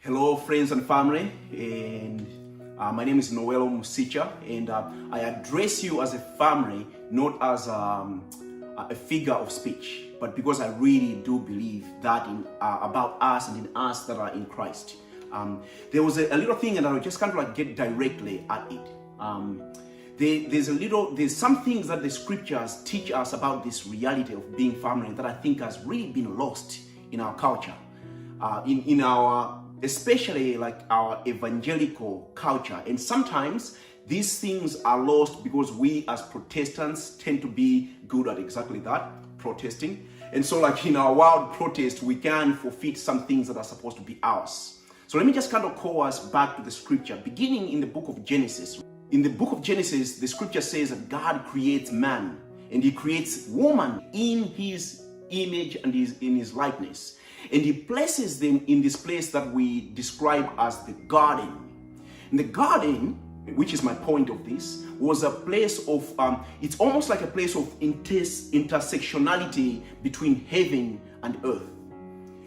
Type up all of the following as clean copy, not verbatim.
Hello, friends and family, and my name is Noel Musicha, and I address you as a family, not as a figure of speech, but because I really do believe that about us and in us that are in Christ. There was a little thing, and I'll just kind of like get directly at it. There's some things that the scriptures teach us about this reality of being family that I think has really been lost in our culture, in our especially like our evangelical culture. And sometimes these things are lost because we as Protestants tend to be good at exactly that, protesting. And so like in our wild protest, we can forfeit some things that are supposed to be ours. So let me just kind of call us back to the scripture, beginning in the book of Genesis. In the book of Genesis, the scripture says that God creates man and he creates woman in his image and in his likeness. And he places them in this place that we describe as the garden. And the garden, which is my point of this, was a place of, it's almost like a place of intersectionality between heaven and earth.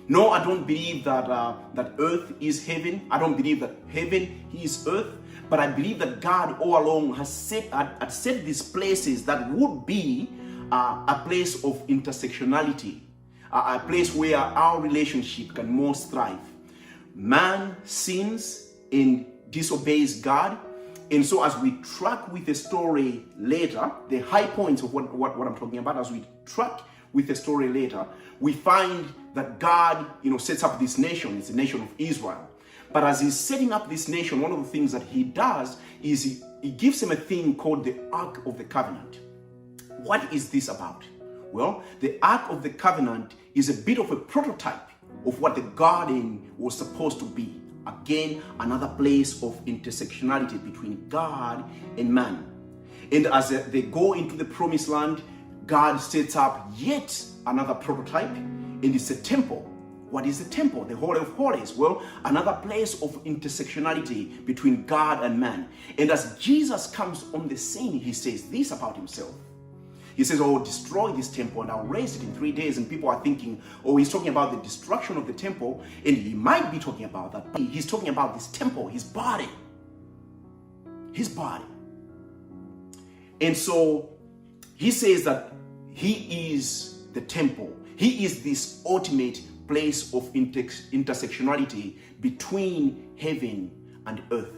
No, I don't believe that, that earth is heaven. I don't believe that heaven is earth. But I believe that God all along had set these places that would be a place of intersectionality. A place where our relationship can most thrive. Man sins and disobeys God. And so as we track with the story later, the high points of what I'm talking about, as we track with the story later, we find that God, sets up this nation. It's the nation of Israel. But as he's setting up this nation, one of the things that he does is he gives him a thing called the Ark of the Covenant. What is this about? Well, the Ark of the Covenant is a bit of a prototype of what the garden was supposed to be. Again, another place of intersectionality between God and man. And as they go into the promised land, God sets up yet another prototype, and it's a temple. What is the temple? The Holy of Holies. Well, another place of intersectionality between God and man. And as Jesus comes on the scene, he says this about himself. He says, oh, destroy this temple and I'll raise it in 3 days. And people are thinking, oh, he's talking about the destruction of the temple. And he might be talking about that. But he's talking about this temple, his body. His body. And so he says that he is the temple. He is this ultimate place of intersectionality between heaven and earth.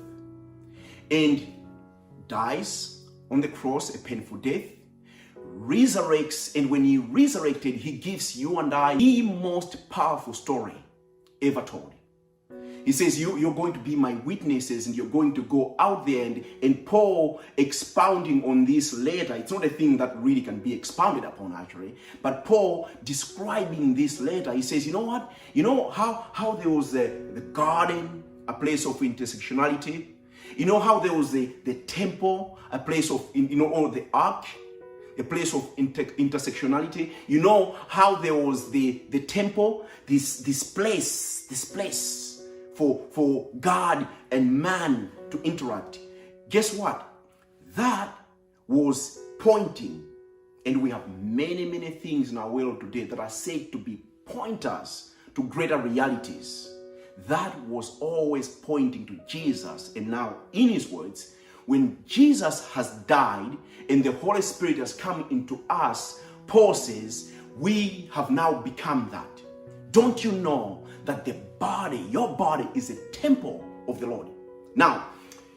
And dies on the cross a painful death. Resurrects, and when he resurrected, he gives you and I the most powerful story ever told. He says, you're going to be my witnesses, and you're going to go out there. And Paul expounding on this later, it's not a thing that really can be expounded upon actually, but Paul describing this later, he says, you know what? You know how there was the garden, a place of intersectionality. You know how there was the temple, a place of, all the ark, a place of intersectionality. You know how there was the temple, this place for God and man to interact. Guess what? That was pointing, and we have many things in our world today that are said to be pointers to greater realities. That was always pointing to Jesus. And now in his words, when Jesus has died and the Holy Spirit has come into us, Paul says, we have now become that. Don't you know that the body, your body, is a temple of the Lord? Now,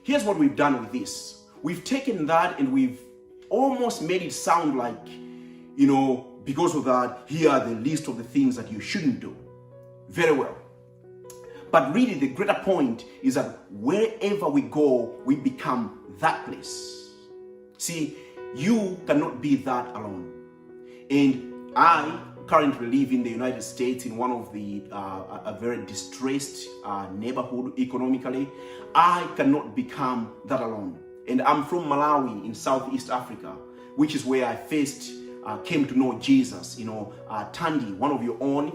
here's what we've done with this. We've taken that and we've almost made it sound like, because of that, here are the list of the things that you shouldn't do. Very well. But really, the greater point is that wherever we go, we become that place. See, you cannot be that alone. And I currently live in the United States in one of the a very distressed neighborhood economically. I cannot become that alone. And I'm from Malawi in Southeast Africa, which is where I first came to know Jesus. Tandy, one of your own,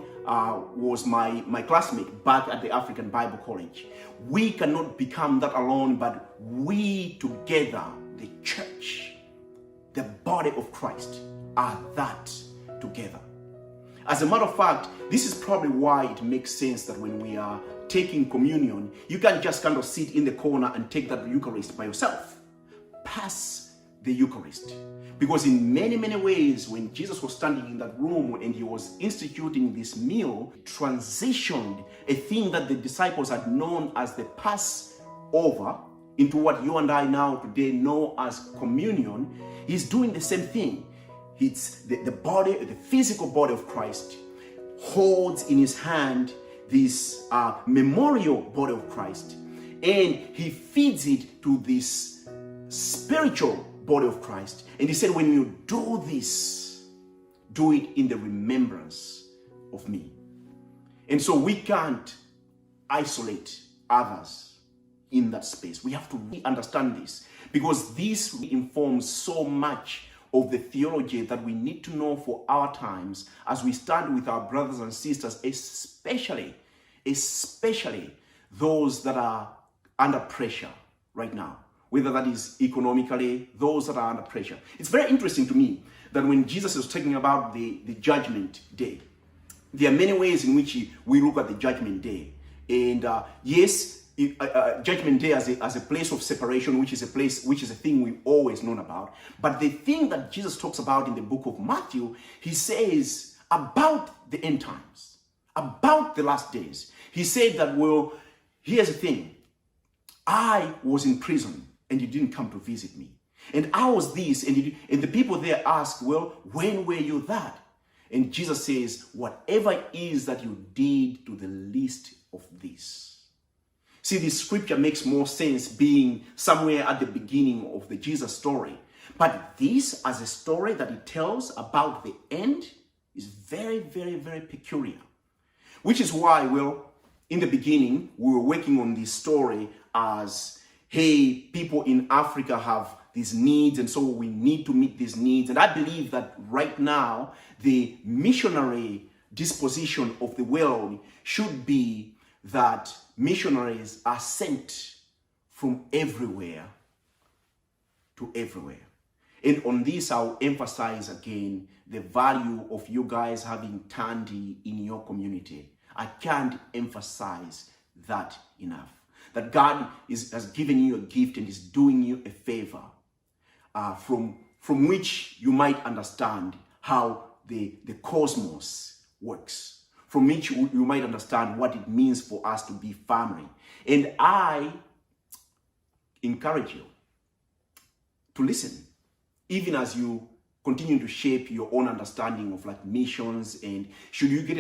was my classmate back at the African Bible College. We cannot become that alone, but we together, the church, the body of Christ, are that together. As a matter of fact, this is probably why it makes sense that when we are taking communion, you can't just kind of sit in the corner and take that Eucharist by yourself. Pass the Eucharist. Because in many, many ways, when Jesus was standing in that room and he was instituting this meal, transitioned a thing that the disciples had known as the Passover into what you and I now today know as communion. He's doing the same thing. It's the body, the physical body of Christ holds in his hand this memorial body of Christ, and he feeds it to this spiritual body of Christ. And he said, when you do this, do it in the remembrance of me. And so we can't isolate others in that space. We have to really understand this, because this informs so much of the theology that we need to know for our times as we stand with our brothers and sisters, especially those that are under pressure right now, whether that is economically, those that are under pressure. It's very interesting to me that when Jesus is talking about the judgment day, there are many ways in which we look at the judgment day. And yes, judgment day as a place of separation, which is a thing we've always known about. But the thing that Jesus talks about in the book of Matthew, he says about the end times, about the last days. He said that, well, here's the thing. I was in prison and you didn't come to visit me. And I was this, and the people there ask, well, when were you that? And Jesus says, whatever it is that you did to the least of this. See, this scripture makes more sense being somewhere at the beginning of the Jesus story. But this, as a story that it tells about the end, is very, very, very peculiar. Which is why, well, in the beginning, we were working on this story as, hey, people in Africa have these needs, and so we need to meet these needs. And I believe that right now, the missionary disposition of the world should be that missionaries are sent from everywhere to everywhere. And on this, I'll emphasize again the value of you guys having Tandy in your community. I can't emphasize that enough. That God has given you a gift and is doing you a favor from which you might understand how the cosmos works. From which you might understand what it means for us to be family. And I encourage you to listen, even as you continue to shape your own understanding of like missions. And should you get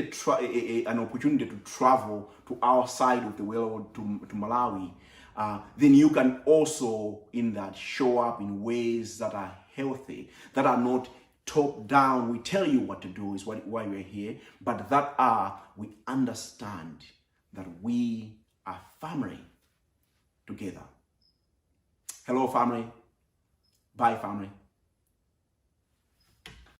an opportunity to travel to our side of the world, to Malawi, then you can also in that show up in ways that are healthy, that are not top down. We tell you what to do is why we're here, but we understand that we are family together. Hello, family. Bye, family.